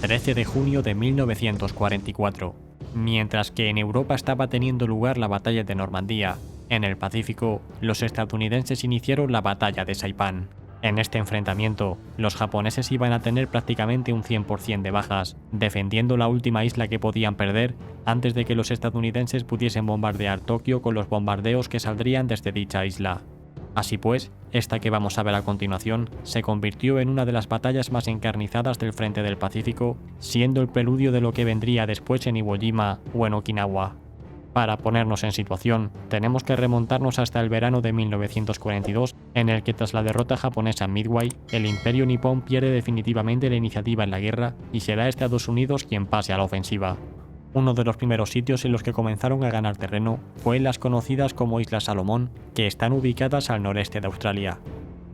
13 de junio de 1944. Mientras que en Europa estaba teniendo lugar la batalla de Normandía, en el Pacífico, los estadounidenses iniciaron la batalla de Saipán. En este enfrentamiento, los japoneses iban a tener prácticamente un 100% de bajas, defendiendo la última isla que podían perder antes de que los estadounidenses pudiesen bombardear Tokio con los bombardeos que saldrían desde dicha isla. Así pues, esta que vamos a ver a continuación se convirtió en una de las batallas más encarnizadas del frente del Pacífico, siendo el preludio de lo que vendría después en Iwo Jima o en Okinawa. Para ponernos en situación, tenemos que remontarnos hasta el verano de 1942, en el que tras la derrota japonesa en Midway, el Imperio nipón pierde definitivamente la iniciativa en la guerra y será Estados Unidos quien pase a la ofensiva. Uno de los primeros sitios en los que comenzaron a ganar terreno fue en las conocidas como Islas Salomón, que están ubicadas al noreste de Australia.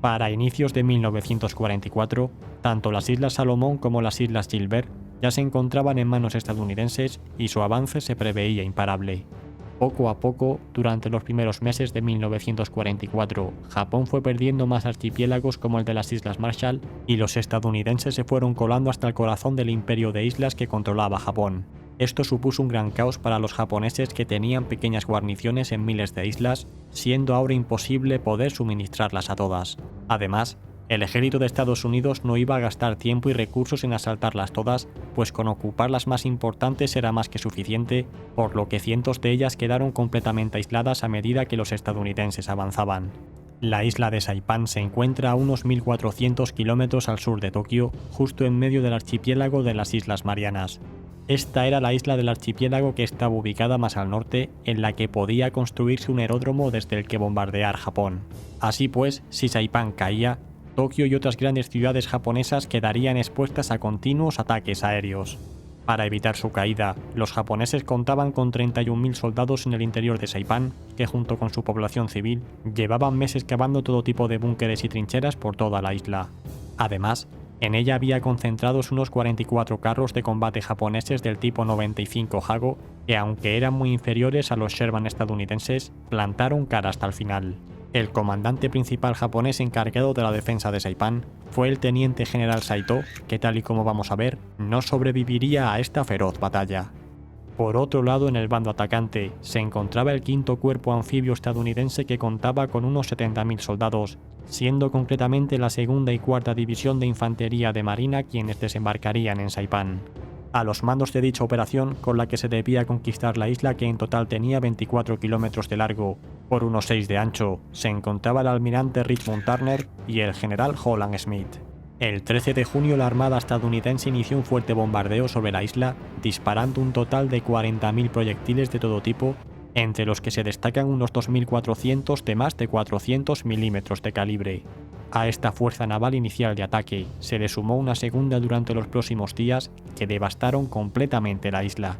Para inicios de 1944, tanto las Islas Salomón como las Islas Gilbert ya se encontraban en manos estadounidenses y su avance se preveía imparable. Poco a poco, durante los primeros meses de 1944, Japón fue perdiendo más archipiélagos como el de las Islas Marshall y los estadounidenses se fueron colando hasta el corazón del imperio de islas que controlaba Japón. Esto supuso un gran caos para los japoneses que tenían pequeñas guarniciones en miles de islas, siendo ahora imposible poder suministrarlas a todas. Además, el ejército de Estados Unidos no iba a gastar tiempo y recursos en asaltarlas todas, pues con ocupar las más importantes era más que suficiente, por lo que cientos de ellas quedaron completamente aisladas a medida que los estadounidenses avanzaban. La isla de Saipán se encuentra a unos 1.400 kilómetros al sur de Tokio, justo en medio del archipiélago de las Islas Marianas. Esta era la isla del archipiélago que estaba ubicada más al norte, en la que podía construirse un aeródromo desde el que bombardear Japón. Así pues, si Saipán caía, Tokio y otras grandes ciudades japonesas quedarían expuestas a continuos ataques aéreos. Para evitar su caída, los japoneses contaban con 31.000 soldados en el interior de Saipán, que junto con su población civil, llevaban meses cavando todo tipo de búnkeres y trincheras por toda la isla. Además, en ella había concentrados unos 44 carros de combate japoneses del tipo 95 Hago, que aunque eran muy inferiores a los Sherman estadounidenses, plantaron cara hasta el final. El comandante principal japonés encargado de la defensa de Saipán fue el teniente general Saito, que tal y como vamos a ver, no sobreviviría a esta feroz batalla. Por otro lado, en el bando atacante, se encontraba el 5º Cuerpo Anfibio estadounidense que contaba con unos 70.000 soldados, siendo concretamente la 2ª y 4ª División de Infantería de Marina quienes desembarcarían en Saipán. A los mandos de dicha operación, con la que se debía conquistar la isla que en total tenía 24 kilómetros de largo por unos 6 de ancho, se encontraba el almirante Richmond Turner y el general Holland Smith. El 13 de junio la Armada estadounidense inició un fuerte bombardeo sobre la isla, disparando un total de 40.000 proyectiles de todo tipo, entre los que se destacan unos 2.400 de más de 400 milímetros de calibre. A esta fuerza naval inicial de ataque se le sumó una segunda durante los próximos días que devastaron completamente la isla.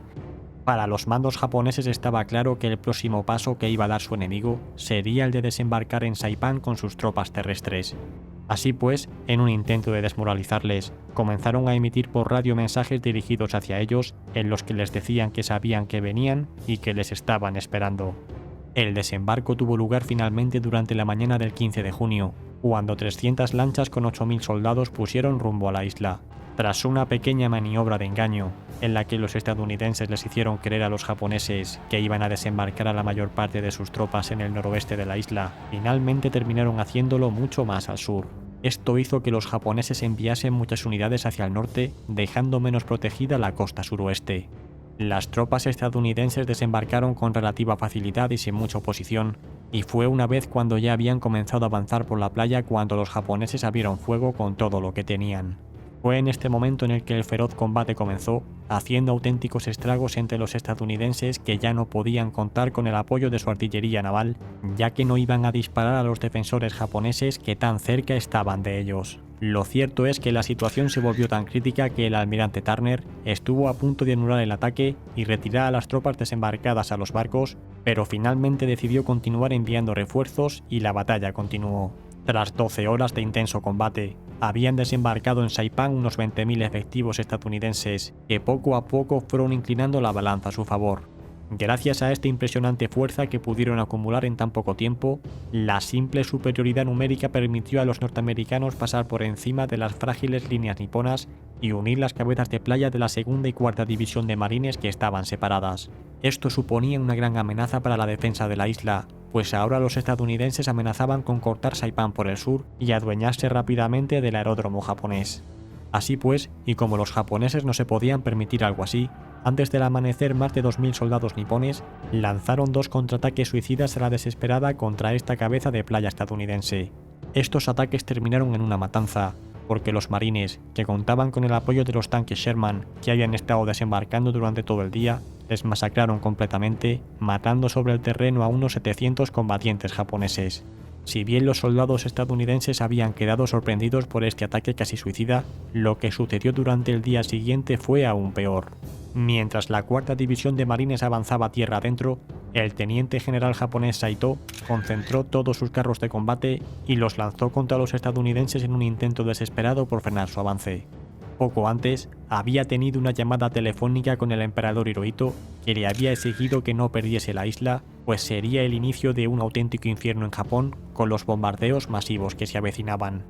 Para los mandos japoneses estaba claro que el próximo paso que iba a dar su enemigo sería el de desembarcar en Saipán con sus tropas terrestres. Así pues, en un intento de desmoralizarles, comenzaron a emitir por radio mensajes dirigidos hacia ellos en los que les decían que sabían que venían y que les estaban esperando. El desembarco tuvo lugar finalmente durante la mañana del 15 de junio, cuando 300 lanchas con 8.000 soldados pusieron rumbo a la isla. Tras una pequeña maniobra de engaño, en la que los estadounidenses les hicieron creer a los japoneses que iban a desembarcar a la mayor parte de sus tropas en el noroeste de la isla, finalmente terminaron haciéndolo mucho más al sur. Esto hizo que los japoneses enviasen muchas unidades hacia el norte, dejando menos protegida la costa suroeste. Las tropas estadounidenses desembarcaron con relativa facilidad y sin mucha oposición, y fue una vez cuando ya habían comenzado a avanzar por la playa cuando los japoneses abrieron fuego con todo lo que tenían. Fue en este momento en el que el feroz combate comenzó, haciendo auténticos estragos entre los estadounidenses que ya no podían contar con el apoyo de su artillería naval, ya que no iban a disparar a los defensores japoneses que tan cerca estaban de ellos. Lo cierto es que la situación se volvió tan crítica que el almirante Turner estuvo a punto de anular el ataque y retirar a las tropas desembarcadas a los barcos, pero finalmente decidió continuar enviando refuerzos y la batalla continuó. Tras 12 horas de intenso combate, habían desembarcado en Saipán unos 20.000 efectivos estadounidenses que poco a poco fueron inclinando la balanza a su favor. Gracias a esta impresionante fuerza que pudieron acumular en tan poco tiempo, la simple superioridad numérica permitió a los norteamericanos pasar por encima de las frágiles líneas niponas y unir las cabezas de playa de la segunda y cuarta división de marines que estaban separadas. Esto suponía una gran amenaza para la defensa de la isla, pues ahora los estadounidenses amenazaban con cortar Saipán por el sur y adueñarse rápidamente del aeródromo japonés. Así pues, y como los japoneses no se podían permitir algo así, antes del amanecer más de 2000 soldados nipones lanzaron 2 contraataques suicidas a la desesperada contra esta cabeza de playa estadounidense. Estos ataques terminaron en una matanza, porque los marines, que contaban con el apoyo de los tanques Sherman que habían estado desembarcando durante todo el día, les masacraron completamente, matando sobre el terreno a unos 700 combatientes japoneses. Si bien los soldados estadounidenses habían quedado sorprendidos por este ataque casi suicida, lo que sucedió durante el día siguiente fue aún peor. Mientras la cuarta división de marines avanzaba tierra adentro, el teniente general japonés Saito concentró todos sus carros de combate y los lanzó contra los estadounidenses en un intento desesperado por frenar su avance. Poco antes, había tenido una llamada telefónica con el emperador Hirohito que le había exigido que no perdiese la isla, pues sería el inicio de un auténtico infierno en Japón con los bombardeos masivos que se avecinaban.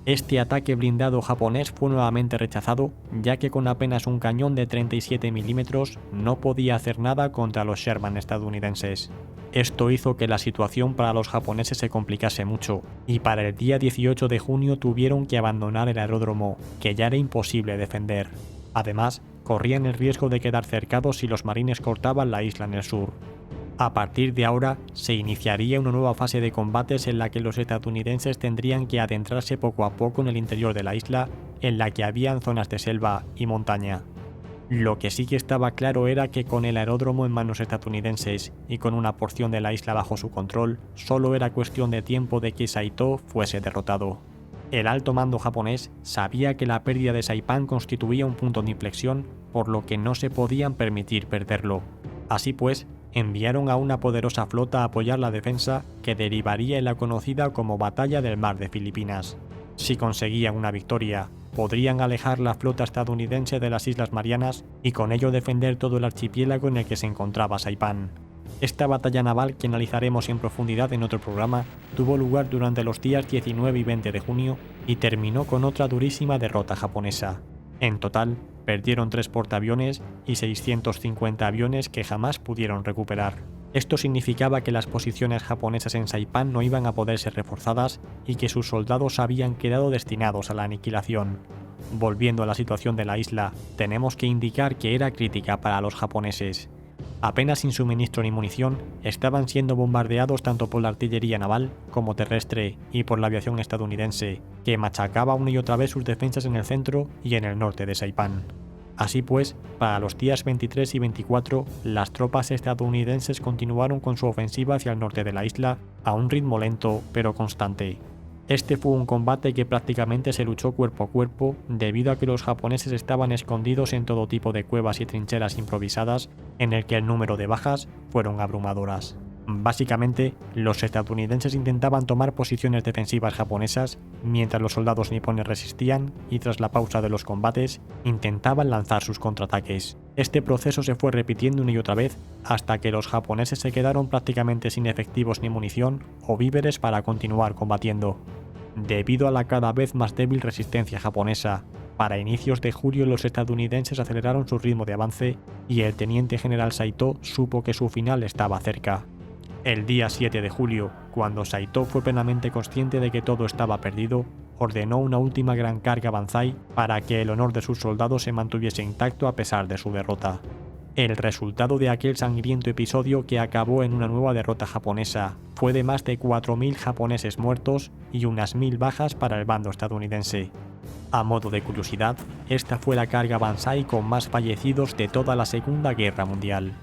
Este ataque blindado japonés fue nuevamente rechazado, ya que con apenas un cañón de 37 milímetros no podía hacer nada contra los Sherman estadounidenses. Esto hizo que la situación para los japoneses se complicase mucho, y para el día 18 de junio tuvieron que abandonar el aeródromo, que ya era imposible defender. Además, corrían el riesgo de quedar cercados si los marines cortaban la isla en el sur. A partir de ahora, se iniciaría una nueva fase de combates en la que los estadounidenses tendrían que adentrarse poco a poco en el interior de la isla, en la que habían zonas de selva y montaña. Lo que sí que estaba claro era que con el aeródromo en manos estadounidenses y con una porción de la isla bajo su control, solo era cuestión de tiempo de que Saito fuese derrotado. El alto mando japonés sabía que la pérdida de Saipán constituía un punto de inflexión, por lo que no se podían permitir perderlo. Así pues, enviaron a una poderosa flota a apoyar la defensa que derivaría en la conocida como Batalla del Mar de Filipinas. Si conseguían una victoria, podrían alejar la flota estadounidense de las Islas Marianas y con ello defender todo el archipiélago en el que se encontraba Saipán. Esta batalla naval, que analizaremos en profundidad en otro programa, tuvo lugar durante los días 19 y 20 de junio y terminó con otra durísima derrota japonesa. En total, perdieron 3 portaaviones y 650 aviones que jamás pudieron recuperar. Esto significaba que las posiciones japonesas en Saipán no iban a poder ser reforzadas y que sus soldados habían quedado destinados a la aniquilación. Volviendo a la situación de la isla, tenemos que indicar que era crítica para los japoneses. Apenas sin suministro ni munición, estaban siendo bombardeados tanto por la artillería naval como terrestre y por la aviación estadounidense, que machacaba una y otra vez sus defensas en el centro y en el norte de Saipán. Así pues, para los días 23 y 24, las tropas estadounidenses continuaron con su ofensiva hacia el norte de la isla a un ritmo lento pero constante. Este fue un combate que prácticamente se luchó cuerpo a cuerpo debido a que los japoneses estaban escondidos en todo tipo de cuevas y trincheras improvisadas en el que el número de bajas fueron abrumadoras. Básicamente, los estadounidenses intentaban tomar posiciones defensivas japonesas mientras los soldados nipones resistían y tras la pausa de los combates intentaban lanzar sus contraataques. Este proceso se fue repitiendo una y otra vez hasta que los japoneses se quedaron prácticamente sin efectivos ni munición o víveres para continuar combatiendo. Debido a la cada vez más débil resistencia japonesa, para inicios de julio los estadounidenses aceleraron su ritmo de avance y el teniente general Saito supo que su final estaba cerca. El día 7 de julio, cuando Saito fue plenamente consciente de que todo estaba perdido, ordenó una última gran carga a Banzai para que el honor de sus soldados se mantuviese intacto a pesar de su derrota. El resultado de aquel sangriento episodio, que acabó en una nueva derrota japonesa, fue de más de 4000 japoneses muertos y unas 1000 bajas para el bando estadounidense. A modo de curiosidad, esta fue la carga Banzai con más fallecidos de toda la Segunda Guerra Mundial.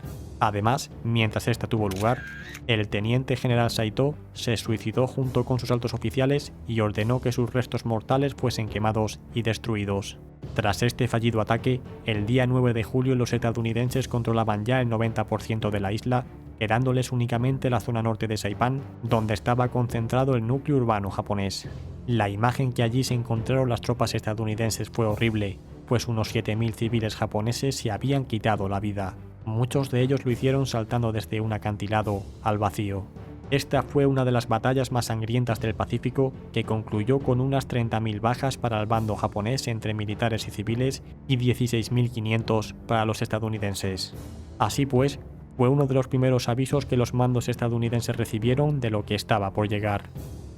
Además, mientras esta tuvo lugar, el teniente general Saito se suicidó junto con sus altos oficiales y ordenó que sus restos mortales fuesen quemados y destruidos. Tras este fallido ataque, el día 9 de julio los estadounidenses controlaban ya el 90% de la isla, quedándoles únicamente la zona norte de Saipán, donde estaba concentrado el núcleo urbano japonés. La imagen que allí se encontraron las tropas estadounidenses fue horrible, pues unos 7000 civiles japoneses se habían quitado la vida. Muchos de ellos lo hicieron saltando desde un acantilado al vacío. Esta fue una de las batallas más sangrientas del Pacífico, que concluyó con unas 30.000 bajas para el bando japonés entre militares y civiles y 16.500 para los estadounidenses. Así pues, fue uno de los primeros avisos que los mandos estadounidenses recibieron de lo que estaba por llegar.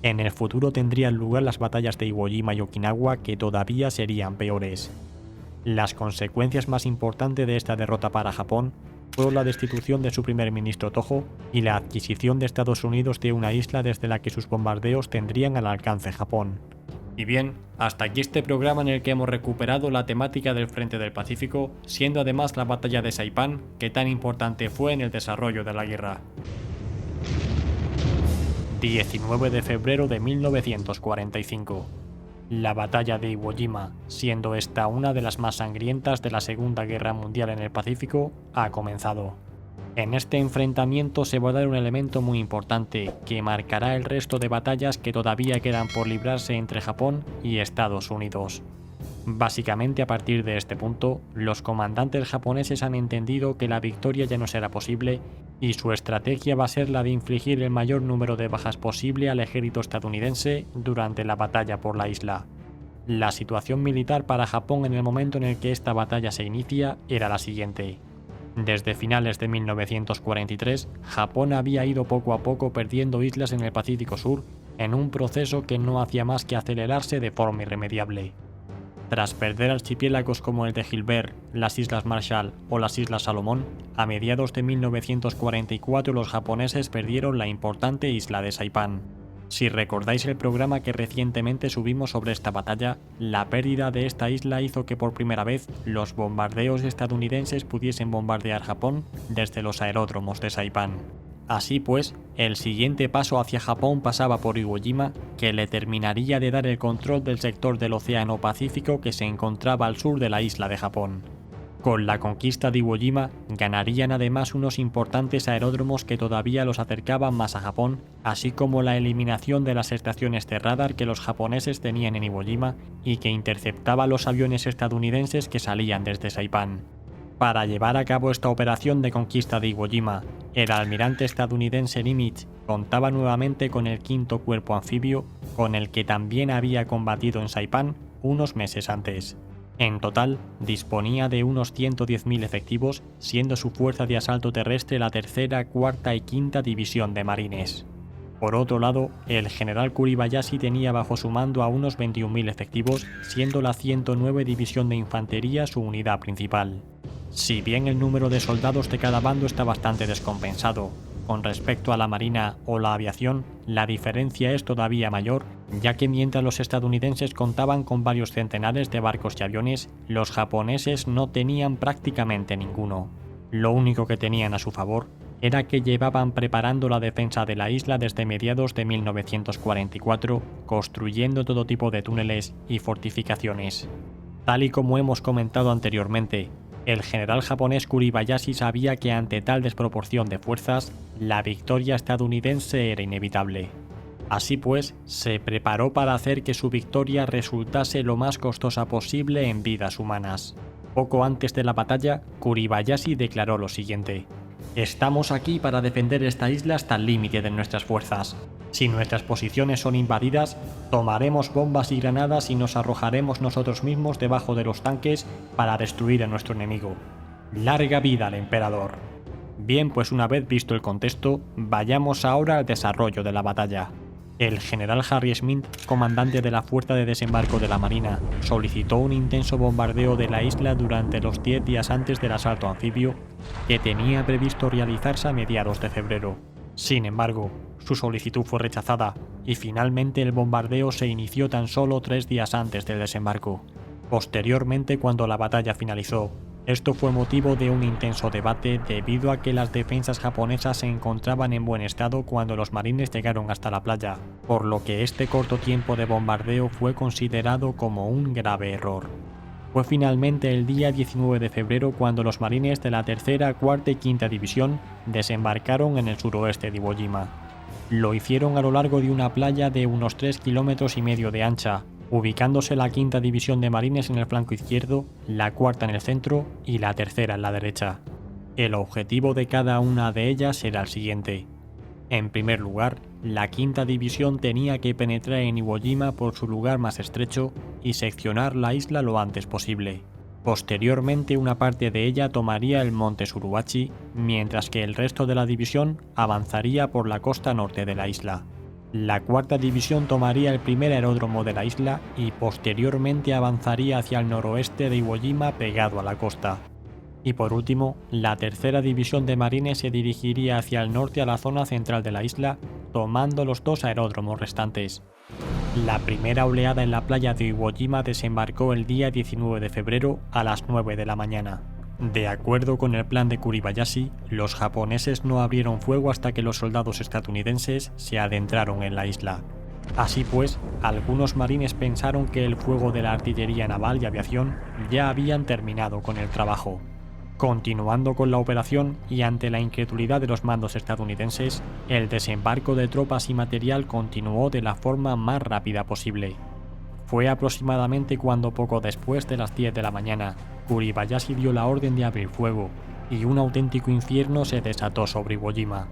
En el futuro tendrían lugar las batallas de Iwo Jima y Okinawa, que todavía serían peores. Las consecuencias más importantes de esta derrota para Japón fueron la destitución de su primer ministro Tojo y la adquisición de Estados Unidos de una isla desde la que sus bombardeos tendrían al alcance Japón. Y bien, hasta aquí este programa en el que hemos recuperado la temática del Frente del Pacífico, siendo además la batalla de Saipan, que tan importante fue en el desarrollo de la guerra. 19 de febrero de 1945. La batalla de Iwo Jima, siendo esta una de las más sangrientas de la Segunda Guerra Mundial en el Pacífico, ha comenzado. En este enfrentamiento se va a dar un elemento muy importante que marcará el resto de batallas que todavía quedan por librarse entre Japón y Estados Unidos. Básicamente, a partir de este punto, los comandantes japoneses han entendido que la victoria ya no será posible y su estrategia va a ser la de infligir el mayor número de bajas posible al ejército estadounidense durante la batalla por la isla. La situación militar para Japón en el momento en el que esta batalla se inicia era la siguiente. Desde finales de 1943, Japón había ido poco a poco perdiendo islas en el Pacífico Sur en un proceso que no hacía más que acelerarse de forma irremediable. Tras perder archipiélagos como el de Gilbert, las Islas Marshall o las Islas Salomón, a mediados de 1944 los japoneses perdieron la importante isla de Saipán. Si recordáis el programa que recientemente subimos sobre esta batalla, la pérdida de esta isla hizo que por primera vez los bombardeos estadounidenses pudiesen bombardear Japón desde los aeródromos de Saipán. Así pues, el siguiente paso hacia Japón pasaba por Iwo Jima, que le terminaría de dar el control del sector del Océano Pacífico que se encontraba al sur de la isla de Japón. Con la conquista de Iwo Jima, ganarían además unos importantes aeródromos que todavía los acercaban más a Japón, así como la eliminación de las estaciones de radar que los japoneses tenían en Iwo Jima y que interceptaba los aviones estadounidenses que salían desde Saipán. Para llevar a cabo esta operación de conquista de Iwo Jima, el almirante estadounidense Nimitz contaba nuevamente con el quinto cuerpo anfibio, con el que también había combatido en Saipán unos meses antes. En total, disponía de unos 110.000 efectivos, siendo su fuerza de asalto terrestre la tercera, cuarta y quinta división de marines. Por otro lado, el general Kuribayashi tenía bajo su mando a unos 21.000 efectivos, siendo la 109 División de Infantería su unidad principal. Si bien el número de soldados de cada bando está bastante descompensado, con respecto a la marina o la aviación, la diferencia es todavía mayor, ya que mientras los estadounidenses contaban con varios centenares de barcos y aviones, los japoneses no tenían prácticamente ninguno. Lo único que tenían a su favor era que llevaban preparando la defensa de la isla desde mediados de 1944, construyendo todo tipo de túneles y fortificaciones. Tal y como hemos comentado anteriormente, el general japonés Kuribayashi sabía que ante tal desproporción de fuerzas, la victoria estadounidense era inevitable. Así pues, se preparó para hacer que su victoria resultase lo más costosa posible en vidas humanas. Poco antes de la batalla, Kuribayashi declaró lo siguiente: «Estamos aquí para defender esta isla hasta el límite de nuestras fuerzas. Si nuestras posiciones son invadidas, tomaremos bombas y granadas y nos arrojaremos nosotros mismos debajo de los tanques para destruir a nuestro enemigo. ¡Larga vida al emperador!». Bien, pues una vez visto el contexto, vayamos ahora al desarrollo de la batalla. El general Harry Smith, comandante de la Fuerza de Desembarco de la Marina, solicitó un intenso bombardeo de la isla durante los 10 días antes del asalto anfibio que tenía previsto realizarse a mediados de febrero. Sin embargo, su solicitud fue rechazada y finalmente el bombardeo se inició tan solo 3 días antes del desembarco. Posteriormente, cuando la batalla finalizó, esto fue motivo de un intenso debate debido a que las defensas japonesas se encontraban en buen estado cuando los marines llegaron hasta la playa, por lo que este corto tiempo de bombardeo fue considerado como un grave error. Fue finalmente el día 19 de febrero cuando los marines de la tercera, cuarta y quinta división desembarcaron en el suroeste de Iwo Jima. Lo hicieron a lo largo de una playa de unos 3,5 kilómetros de ancha, ubicándose la quinta división de marines en el flanco izquierdo, la cuarta en el centro y la tercera en la derecha. El objetivo de cada una de ellas era el siguiente. En primer lugar, la quinta división tenía que penetrar en Iwo Jima por su lugar más estrecho y seccionar la isla lo antes posible. Posteriormente, una parte de ella tomaría el monte Suribachi, mientras que el resto de la división avanzaría por la costa norte de la isla. La cuarta división tomaría el primer aeródromo de la isla y posteriormente avanzaría hacia el noroeste de Iwo Jima pegado a la costa. Y por último, la tercera división de marines se dirigiría hacia el norte a la zona central de la isla, tomando los dos aeródromos restantes. La primera oleada en la playa de Iwo Jima desembarcó el día 19 de febrero a las 9 de la mañana. De acuerdo con el plan de Kuribayashi, los japoneses no abrieron fuego hasta que los soldados estadounidenses se adentraron en la isla. Así pues, algunos marines pensaron que el fuego de la artillería naval y aviación ya habían terminado con el trabajo. Continuando con la operación y ante la incredulidad de los mandos estadounidenses, el desembarco de tropas y material continuó de la forma más rápida posible. Fue aproximadamente cuando poco después de las 10 de la mañana, Kuribayashi dio la orden de abrir fuego, y un auténtico infierno se desató sobre Iwo Jima.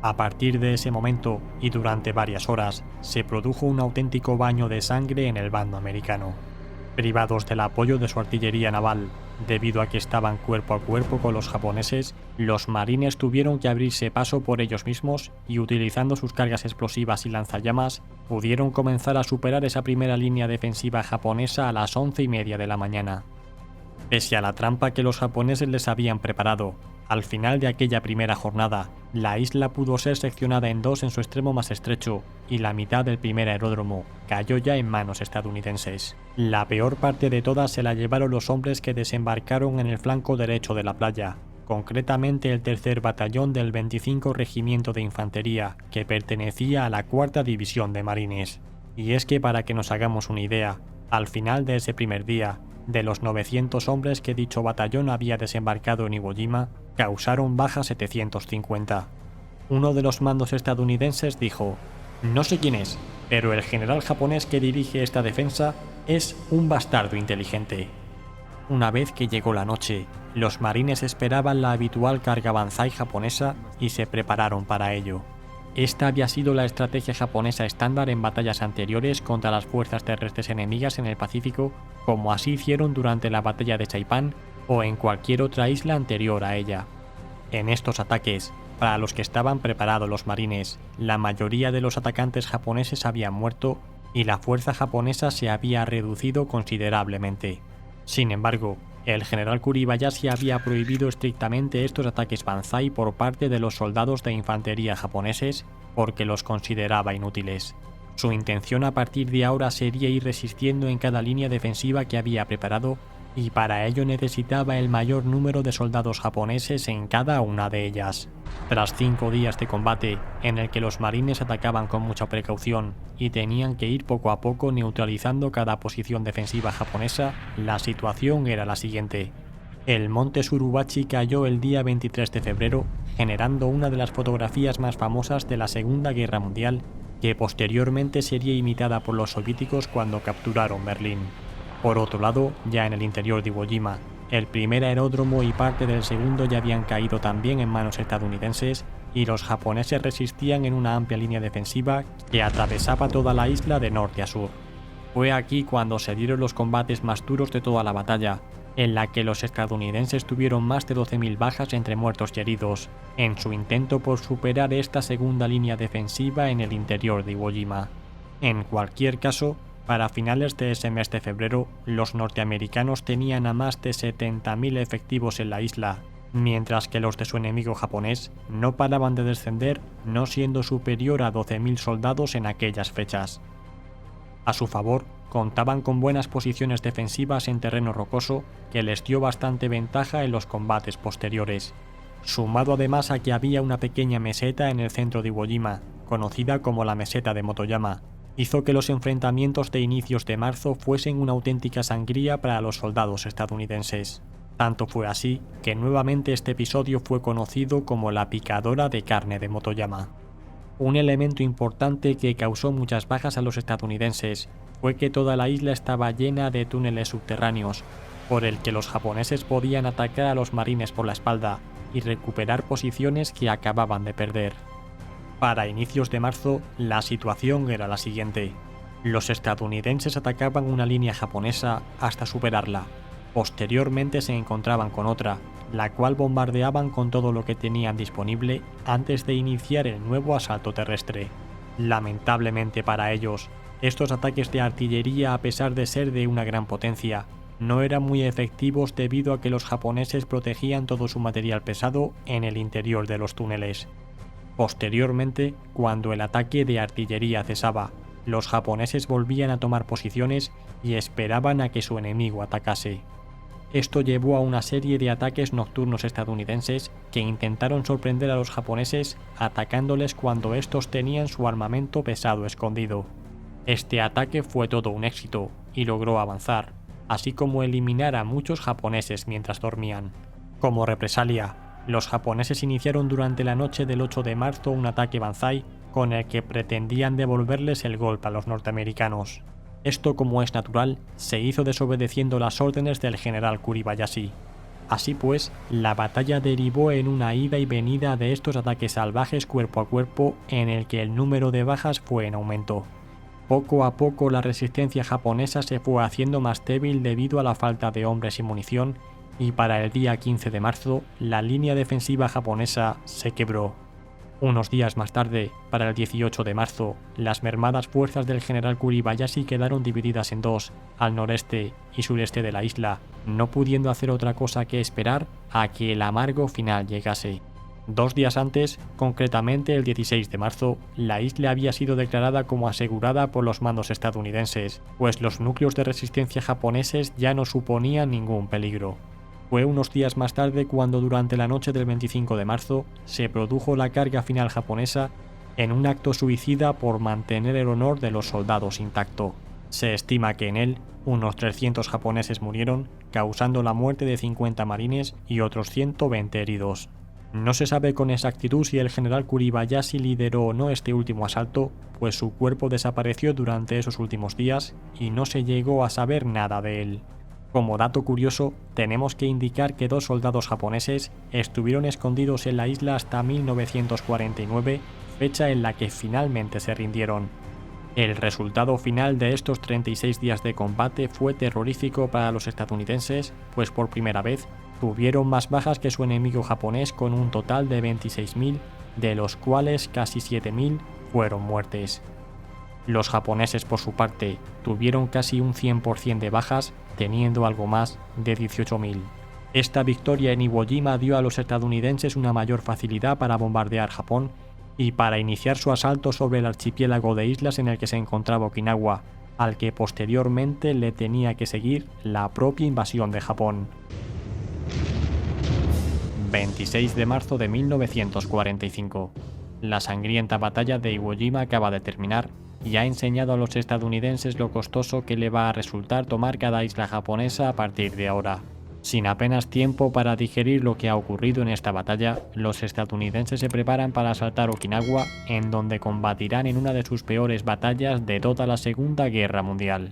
A partir de ese momento, y durante varias horas, se produjo un auténtico baño de sangre en el bando americano. Privados del apoyo de su artillería naval, debido a que estaban cuerpo a cuerpo con los japoneses, los marines tuvieron que abrirse paso por ellos mismos y utilizando sus cargas explosivas y lanzallamas, pudieron comenzar a superar esa primera línea defensiva japonesa a las 11:30 de la mañana. Pese a la trampa que los japoneses les habían preparado, al final de aquella primera jornada, la isla pudo ser seccionada en dos en su extremo más estrecho, y la mitad del primer aeródromo cayó ya en manos estadounidenses. La peor parte de todas se la llevaron los hombres que desembarcaron en el flanco derecho de la playa, concretamente el tercer batallón del 25 Regimiento de Infantería, que pertenecía a la cuarta división de marines. Y es que para que nos hagamos una idea, al final de ese primer día, de los 900 hombres que dicho batallón había desembarcado en Iwo Jima, causaron baja 750. Uno de los mandos estadounidenses dijo: "No sé quién es, pero el general japonés que dirige esta defensa es un bastardo inteligente". Una vez que llegó la noche, los marines esperaban la habitual carga banzai japonesa y se prepararon para ello. Esta había sido la estrategia japonesa estándar en batallas anteriores contra las fuerzas terrestres enemigas en el Pacífico, como así hicieron durante la batalla de Saipan o en cualquier otra isla anterior a ella. En estos ataques, para los que estaban preparados los marines, la mayoría de los atacantes japoneses habían muerto y la fuerza japonesa se había reducido considerablemente. Sin embargo, el general Kuribayashi había prohibido estrictamente estos ataques banzai por parte de los soldados de infantería japoneses porque los consideraba inútiles. Su intención a partir de ahora sería ir resistiendo en cada línea defensiva que había preparado y para ello necesitaba el mayor número de soldados japoneses en cada una de ellas. Tras 5 días de combate, en el que los marines atacaban con mucha precaución y tenían que ir poco a poco neutralizando cada posición defensiva japonesa, la situación era la siguiente. El monte Suribachi cayó el día 23 de febrero, generando una de las fotografías más famosas de la Segunda Guerra Mundial, que posteriormente sería imitada por los soviéticos cuando capturaron Berlín. Por otro lado, ya en el interior de Iwo Jima, el primer aeródromo y parte del segundo ya habían caído también en manos estadounidenses y los japoneses resistían en una amplia línea defensiva que atravesaba toda la isla de norte a sur. Fue aquí cuando se dieron los combates más duros de toda la batalla, en la que los estadounidenses tuvieron más de 12.000 bajas entre muertos y heridos, en su intento por superar esta segunda línea defensiva en el interior de Iwo Jima. En cualquier caso, para finales de ese mes de febrero, los norteamericanos tenían a más de 70.000 efectivos en la isla, mientras que los de su enemigo japonés no paraban de descender, no siendo superior a 12.000 soldados en aquellas fechas. A su favor, contaban con buenas posiciones defensivas en terreno rocoso que les dio bastante ventaja en los combates posteriores, sumado además a que había una pequeña meseta en el centro de Iwo Jima, conocida como la meseta de Motoyama, hizo que los enfrentamientos de inicios de marzo fuesen una auténtica sangría para los soldados estadounidenses. Tanto fue así que nuevamente este episodio fue conocido como la picadora de carne de Motoyama. Un elemento importante que causó muchas bajas a los estadounidenses fue que toda la isla estaba llena de túneles subterráneos, por el que los japoneses podían atacar a los marines por la espalda y recuperar posiciones que acababan de perder. Para inicios de marzo, la situación era la siguiente. Los estadounidenses atacaban una línea japonesa hasta superarla. Posteriormente se encontraban con otra, la cual bombardeaban con todo lo que tenían disponible antes de iniciar el nuevo asalto terrestre. Lamentablemente para ellos, estos ataques de artillería, a pesar de ser de una gran potencia, no eran muy efectivos debido a que los japoneses protegían todo su material pesado en el interior de los túneles. Posteriormente, cuando el ataque de artillería cesaba, los japoneses volvían a tomar posiciones y esperaban a que su enemigo atacase. Esto llevó a una serie de ataques nocturnos estadounidenses que intentaron sorprender a los japoneses atacándoles cuando estos tenían su armamento pesado escondido. Este ataque fue todo un éxito y logró avanzar, así como eliminar a muchos japoneses mientras dormían. Como represalia, los japoneses iniciaron durante la noche del 8 de marzo un ataque banzai con el que pretendían devolverles el golpe a los norteamericanos. Esto, como es natural, se hizo desobedeciendo las órdenes del general Kuribayashi. Así pues, la batalla derivó en una ida y venida de estos ataques salvajes cuerpo a cuerpo en el que el número de bajas fue en aumento. Poco a poco la resistencia japonesa se fue haciendo más débil debido a la falta de hombres y munición, y para el día 15 de marzo la línea defensiva japonesa se quebró. Unos días más tarde, para el 18 de marzo, las mermadas fuerzas del general Kuribayashi quedaron divididas en dos, al noreste y sureste de la isla, no pudiendo hacer otra cosa que esperar a que el amargo final llegase. 2 días antes, concretamente el 16 de marzo, la isla había sido declarada como asegurada por los mandos estadounidenses, pues los núcleos de resistencia japoneses ya no suponían ningún peligro. Fue unos días más tarde cuando durante la noche del 25 de marzo se produjo la carga final japonesa en un acto suicida por mantener el honor de los soldados intacto. Se estima que en él unos 300 japoneses murieron, causando la muerte de 50 marines y otros 120 heridos. No se sabe con exactitud si el general Kuribayashi lideró o no este último asalto, pues su cuerpo desapareció durante esos últimos días y no se llegó a saber nada de él. Como dato curioso, tenemos que indicar que 2 soldados japoneses estuvieron escondidos en la isla hasta 1949, fecha en la que finalmente se rindieron. El resultado final de estos 36 días de combate fue terrorífico para los estadounidenses, pues por primera vez tuvieron más bajas que su enemigo japonés con un total de 26.000, de los cuales casi 7.000 fueron muertes. Los japoneses, por su parte, tuvieron casi un 100% de bajas, teniendo algo más de 18.000. Esta victoria en Iwo Jima dio a los estadounidenses una mayor facilidad para bombardear Japón y para iniciar su asalto sobre el archipiélago de islas en el que se encontraba Okinawa, al que posteriormente le tenía que seguir la propia invasión de Japón. 26 de marzo de 1945. La sangrienta batalla de Iwo Jima acaba de terminar y ha enseñado a los estadounidenses lo costoso que le va a resultar tomar cada isla japonesa a partir de ahora. Sin apenas tiempo para digerir lo que ha ocurrido en esta batalla, los estadounidenses se preparan para asaltar Okinawa, en donde combatirán en una de sus peores batallas de toda la Segunda Guerra Mundial.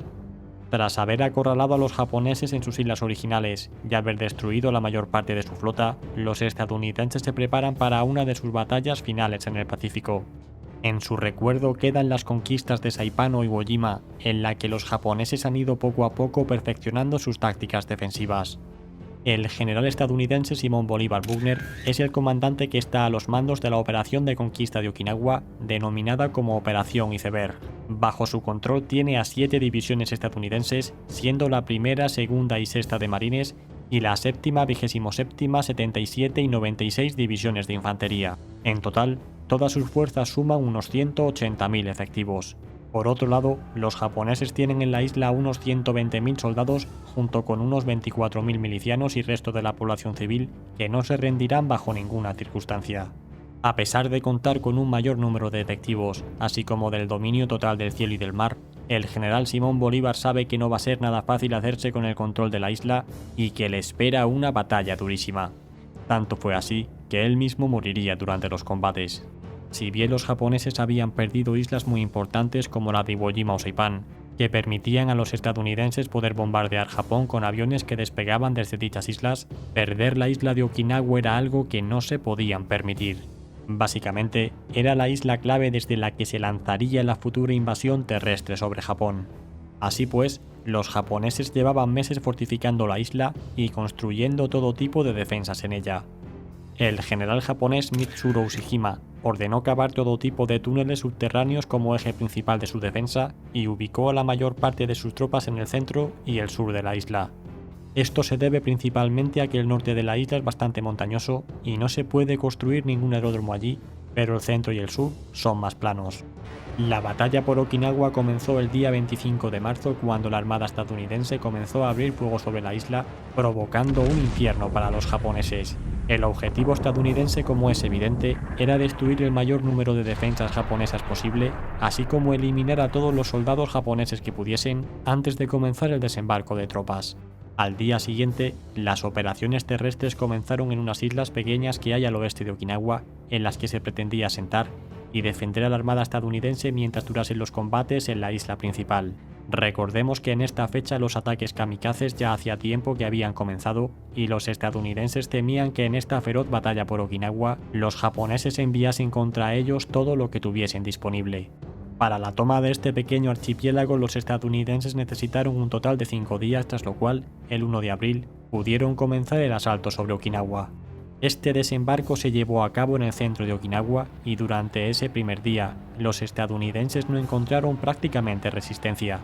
Tras haber acorralado a los japoneses en sus islas originales y haber destruido la mayor parte de su flota, los estadounidenses se preparan para una de sus batallas finales en el Pacífico. En su recuerdo quedan las conquistas de Saipan o Iwo Jima, en la que los japoneses han ido poco a poco perfeccionando sus tácticas defensivas. El general estadounidense Simón Bolívar Buckner es el comandante que está a los mandos de la operación de conquista de Okinawa, denominada como Operación Iceberg. Bajo su control tiene a 7 divisiones estadounidenses, siendo la primera, segunda y sexta de marines, y la séptima, 27ª, 77 y 96 divisiones de infantería. En total, todas sus fuerzas suman unos 180.000 efectivos. Por otro lado, los japoneses tienen en la isla unos 120.000 soldados junto con unos 24.000 milicianos y resto de la población civil que no se rendirán bajo ninguna circunstancia. A pesar de contar con un mayor número de efectivos, así como del dominio total del cielo y del mar, el general Simón Bolívar sabe que no va a ser nada fácil hacerse con el control de la isla y que le espera una batalla durísima. Tanto fue así que él mismo moriría durante los combates. Si bien los japoneses habían perdido islas muy importantes como la de Iwo Jima o Saipan, que permitían a los estadounidenses poder bombardear Japón con aviones que despegaban desde dichas islas. Perder la isla de Okinawa era algo que no se podían permitir. Básicamente, era la isla clave desde la que se lanzaría la futura invasión terrestre sobre Japón. Así pues, los japoneses llevaban meses fortificando la isla y construyendo todo tipo de defensas en ella. El general japonés Mitsuru Ushijima ordenó cavar todo tipo de túneles subterráneos como eje principal de su defensa y ubicó a la mayor parte de sus tropas en el centro y el sur de la isla. Esto se debe principalmente a que el norte de la isla es bastante montañoso y no se puede construir ningún aeródromo allí, pero el centro y el sur son más planos. La batalla por Okinawa comenzó el día 25 de marzo cuando la armada estadounidense comenzó a abrir fuego sobre la isla, provocando un infierno para los japoneses. El objetivo estadounidense, como es evidente, era destruir el mayor número de defensas japonesas posible, así como eliminar a todos los soldados japoneses que pudiesen antes de comenzar el desembarco de tropas. Al día siguiente, las operaciones terrestres comenzaron en unas islas pequeñas que hay al oeste de Okinawa, en las que se pretendía asentar y defender a la armada estadounidense mientras durasen los combates en la isla principal. Recordemos que en esta fecha los ataques kamikazes ya hacía tiempo que habían comenzado y los estadounidenses temían que en esta feroz batalla por Okinawa los japoneses enviasen contra ellos todo lo que tuviesen disponible. Para la toma de este pequeño archipiélago los estadounidenses necesitaron un total de 5 días, tras lo cual, el 1 de abril, pudieron comenzar el asalto sobre Okinawa. Este desembarco se llevó a cabo en el centro de Okinawa y durante ese primer día, los estadounidenses no encontraron prácticamente resistencia.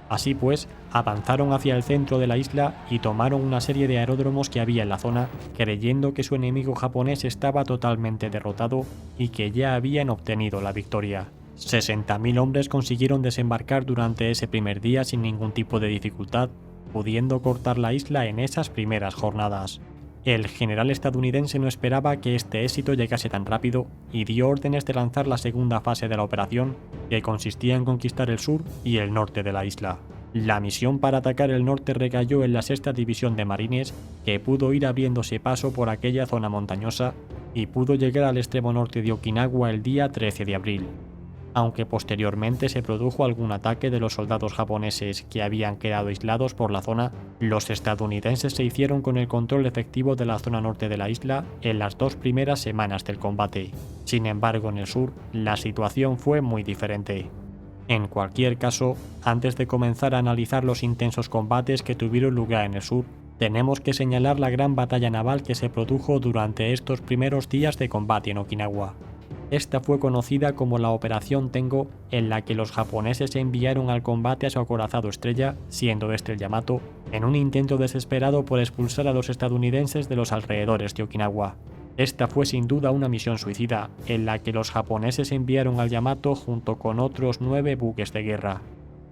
Así pues, avanzaron hacia el centro de la isla y tomaron una serie de aeródromos que había en la zona, creyendo que su enemigo japonés estaba totalmente derrotado y que ya habían obtenido la victoria. 60.000 hombres consiguieron desembarcar durante ese primer día sin ningún tipo de dificultad, pudiendo cortar la isla en esas primeras jornadas. El general estadounidense no esperaba que este éxito llegase tan rápido y dio órdenes de lanzar la segunda fase de la operación, que consistía en conquistar el sur y el norte de la isla. La misión para atacar el norte recayó en la 6ª División de Marines, que pudo ir abriéndose paso por aquella zona montañosa y pudo llegar al extremo norte de Okinawa el día 13 de abril. Aunque posteriormente se produjo algún ataque de los soldados japoneses que habían quedado aislados por la zona, los estadounidenses se hicieron con el control efectivo de la zona norte de la isla en las 2 primeras semanas del combate. Sin embargo, en el sur, la situación fue muy diferente. En cualquier caso, antes de comenzar a analizar los intensos combates que tuvieron lugar en el sur, tenemos que señalar la gran batalla naval que se produjo durante estos primeros días de combate en Okinawa. Esta fue conocida como la Operación Tengo, en la que los japoneses enviaron al combate a su acorazado estrella, siendo este el Yamato, en un intento desesperado por expulsar a los estadounidenses de los alrededores de Okinawa. Esta fue sin duda una misión suicida, en la que los japoneses enviaron al Yamato junto con otros 9 buques de guerra.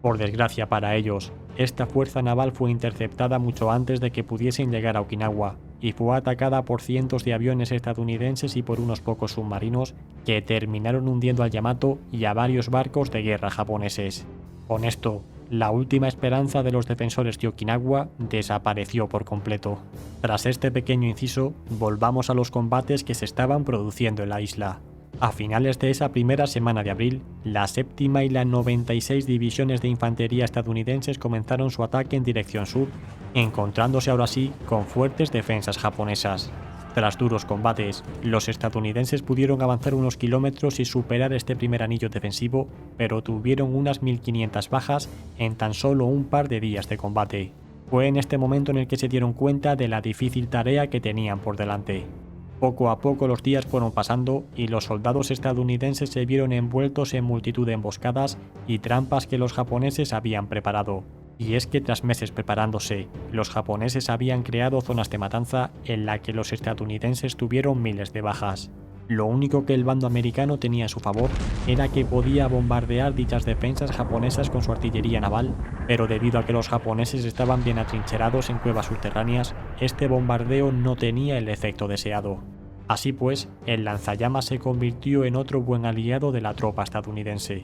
Por desgracia para ellos, esta fuerza naval fue interceptada mucho antes de que pudiesen llegar a Okinawa, y fue atacada por cientos de aviones estadounidenses y por unos pocos submarinos que terminaron hundiendo al Yamato y a varios barcos de guerra japoneses. Con esto, la última esperanza de los defensores de Okinawa desapareció por completo. Tras este pequeño inciso, volvamos a los combates que se estaban produciendo en la isla. A finales de esa primera semana de abril, la 7ª y la 96 divisiones de infantería estadounidenses comenzaron su ataque en dirección sur, encontrándose ahora sí con fuertes defensas japonesas. Tras duros combates, los estadounidenses pudieron avanzar unos kilómetros y superar este primer anillo defensivo, pero tuvieron unas 1.500 bajas en tan solo un par de días de combate. Fue en este momento en el que se dieron cuenta de la difícil tarea que tenían por delante. Poco a poco los días fueron pasando y los soldados estadounidenses se vieron envueltos en multitud de emboscadas y trampas que los japoneses habían preparado. Y es que tras meses preparándose, los japoneses habían creado zonas de matanza en la que los estadounidenses tuvieron miles de bajas. Lo único que el bando americano tenía a su favor era que podía bombardear dichas defensas japonesas con su artillería naval, pero debido a que los japoneses estaban bien atrincherados en cuevas subterráneas, este bombardeo no tenía el efecto deseado. Así pues, el lanzallamas se convirtió en otro buen aliado de la tropa estadounidense.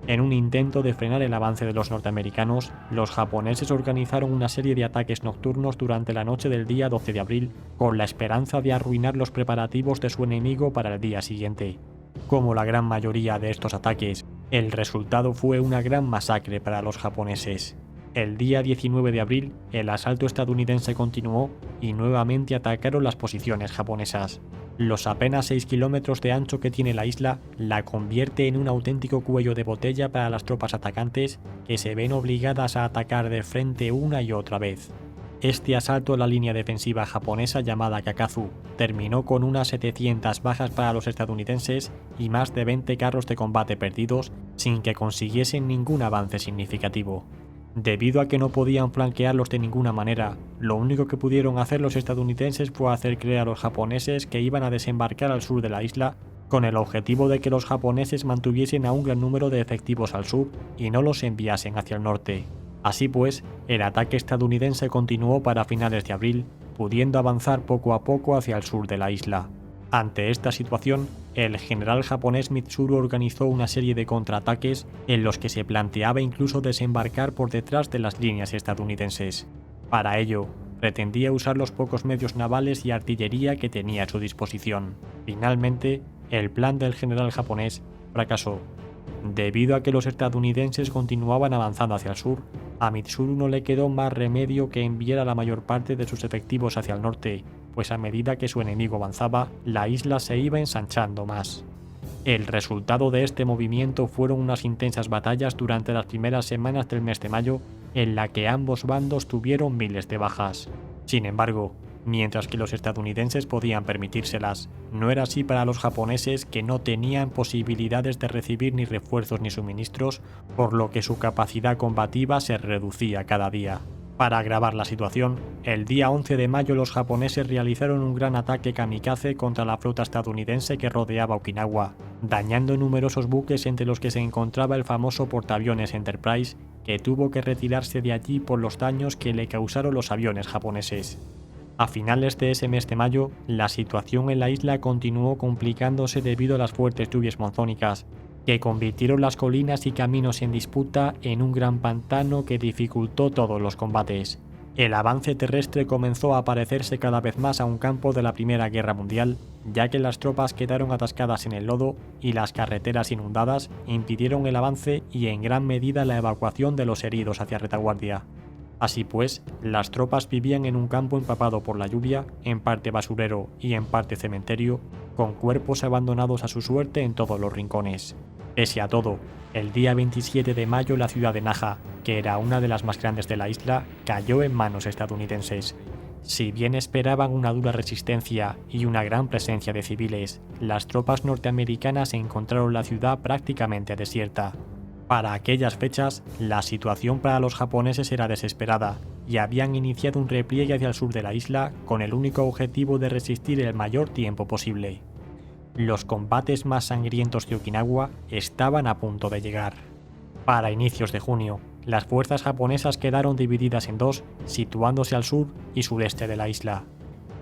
En un intento de frenar el avance de los norteamericanos, los japoneses organizaron una serie de ataques nocturnos durante la noche del día 12 de abril, con la esperanza de arruinar los preparativos de su enemigo para el día siguiente. Como la gran mayoría de estos ataques, el resultado fue una gran masacre para los japoneses. El día 19 de abril, el asalto estadounidense continuó y nuevamente atacaron las posiciones japonesas. Los apenas 6 kilómetros de ancho que tiene la isla la convierte en un auténtico cuello de botella para las tropas atacantes, que se ven obligadas a atacar de frente una y otra vez. Este asalto a la línea defensiva japonesa llamada Kakazu terminó con unas 700 bajas para los estadounidenses y más de 20 carros de combate perdidos, sin que consiguiesen ningún avance significativo. Debido a que no podían flanquearlos de ninguna manera, lo único que pudieron hacer los estadounidenses fue hacer creer a los japoneses que iban a desembarcar al sur de la isla, con el objetivo de que los japoneses mantuviesen a un gran número de efectivos al sur y no los enviasen hacia el norte. Así pues, el ataque estadounidense continuó para finales de abril, pudiendo avanzar poco a poco hacia el sur de la isla. Ante esta situación, el general japonés Mitsuru organizó una serie de contraataques en los que se planteaba incluso desembarcar por detrás de las líneas estadounidenses. Para ello, pretendía usar los pocos medios navales y artillería que tenía a su disposición. Finalmente, el plan del general japonés fracasó. Debido a que los estadounidenses continuaban avanzando hacia el sur, a Mitsuru no le quedó más remedio que enviar a la mayor parte de sus efectivos hacia el norte, pues a medida que su enemigo avanzaba, la isla se iba ensanchando más. El resultado de este movimiento fueron unas intensas batallas durante las primeras semanas del mes de mayo, en la que ambos bandos tuvieron miles de bajas. Sin embargo, mientras que los estadounidenses podían permitírselas, no era así para los japoneses, que no tenían posibilidades de recibir ni refuerzos ni suministros, por lo que su capacidad combativa se reducía cada día. Para agravar la situación, el día 11 de mayo los japoneses realizaron un gran ataque kamikaze contra la flota estadounidense que rodeaba Okinawa, dañando numerosos buques entre los que se encontraba el famoso portaaviones Enterprise, que tuvo que retirarse de allí por los daños que le causaron los aviones japoneses. A finales de ese mes de mayo, la situación en la isla continuó complicándose debido a las fuertes lluvias monzónicas, que convirtieron las colinas y caminos en disputa en un gran pantano que dificultó todos los combates. El avance terrestre comenzó a parecerse cada vez más a un campo de la Primera Guerra Mundial, ya que las tropas quedaron atascadas en el lodo y las carreteras inundadas impidieron el avance y en gran medida la evacuación de los heridos hacia retaguardia. Así pues, las tropas vivían en un campo empapado por la lluvia, en parte basurero y en parte cementerio, con cuerpos abandonados a su suerte en todos los rincones. Pese a todo, el día 27 de mayo la ciudad de Naha, que era una de las más grandes de la isla, cayó en manos estadounidenses. Si bien esperaban una dura resistencia y una gran presencia de civiles, las tropas norteamericanas encontraron la ciudad prácticamente desierta. Para aquellas fechas, la situación para los japoneses era desesperada y habían iniciado un repliegue hacia el sur de la isla con el único objetivo de resistir el mayor tiempo posible. Los combates más sangrientos de Okinawa estaban a punto de llegar. Para inicios de junio, las fuerzas japonesas quedaron divididas en dos, situándose al sur y sureste de la isla.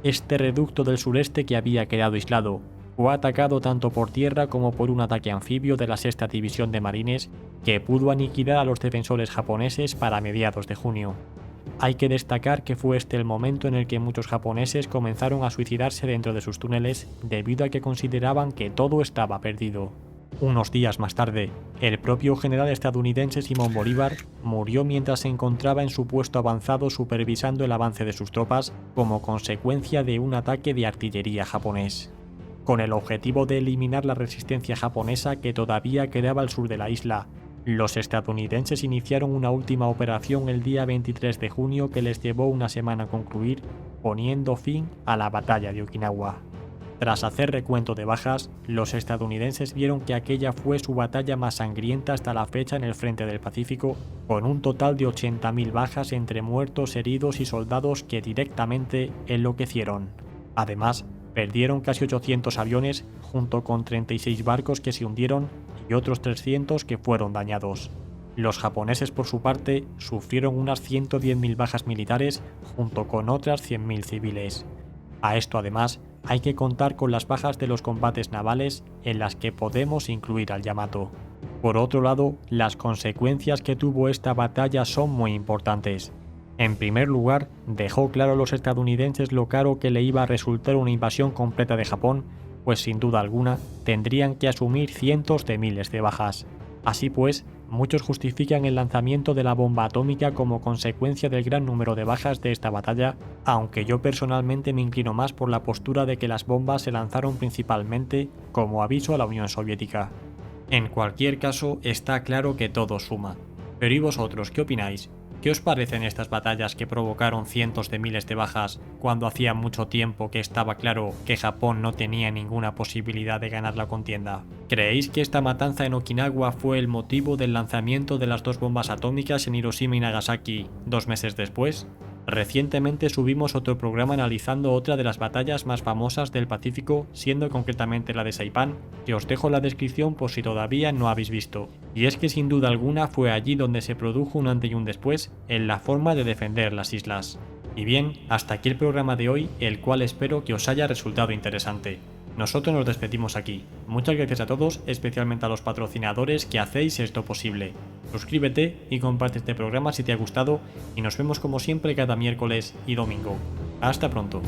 Este reducto del sureste, que había quedado aislado, fue atacado tanto por tierra como por un ataque anfibio de la 6ª División de Marines, que pudo aniquilar a los defensores japoneses para mediados de junio. Hay que destacar que fue este el momento en el que muchos japoneses comenzaron a suicidarse dentro de sus túneles debido a que consideraban que todo estaba perdido. Unos días más tarde, el propio general estadounidense Simón Bolívar murió mientras se encontraba en su puesto avanzado supervisando el avance de sus tropas como consecuencia de un ataque de artillería japonés. Con el objetivo de eliminar la resistencia japonesa que todavía quedaba al sur de la isla, los estadounidenses iniciaron una última operación el día 23 de junio que les llevó una semana a concluir, poniendo fin a la batalla de Okinawa. Tras hacer recuento de bajas, los estadounidenses vieron que aquella fue su batalla más sangrienta hasta la fecha en el frente del Pacífico, con un total de 80.000 bajas entre muertos, heridos y soldados que directamente enloquecieron. Además, perdieron casi 800 aviones, junto con 36 barcos que se hundieron y otros 300 que fueron dañados. Los japoneses, por su parte, sufrieron unas 110.000 bajas militares, junto con otras 100.000 civiles. A esto, además, hay que contar con las bajas de los combates navales, en las que podemos incluir al Yamato. Por otro lado, las consecuencias que tuvo esta batalla son muy importantes. En primer lugar, dejó claro a los estadounidenses lo caro que le iba a resultar una invasión completa de Japón, pues sin duda alguna tendrían que asumir cientos de miles de bajas. Así pues, muchos justifican el lanzamiento de la bomba atómica como consecuencia del gran número de bajas de esta batalla, aunque yo personalmente me inclino más por la postura de que las bombas se lanzaron principalmente como aviso a la Unión Soviética. En cualquier caso, está claro que todo suma. Pero ¿y vosotros qué opináis? ¿Qué os parecen estas batallas que provocaron cientos de miles de bajas cuando hacía mucho tiempo que estaba claro que Japón no tenía ninguna posibilidad de ganar la contienda? ¿Creéis que esta matanza en Okinawa fue el motivo del lanzamiento de las dos bombas atómicas en Hiroshima y Nagasaki 2 meses después? Recientemente subimos otro programa analizando otra de las batallas más famosas del Pacífico, siendo concretamente la de Saipan, que os dejo en la descripción por si todavía no habéis visto. Y es que sin duda alguna fue allí donde se produjo un antes y un después en la forma de defender las islas. Y bien, hasta aquí el programa de hoy, el cual espero que os haya resultado interesante. Nosotros nos despedimos aquí. Muchas gracias a todos, especialmente a los patrocinadores que hacéis esto posible. Suscríbete y comparte este programa si te ha gustado y nos vemos como siempre cada miércoles y domingo. Hasta pronto.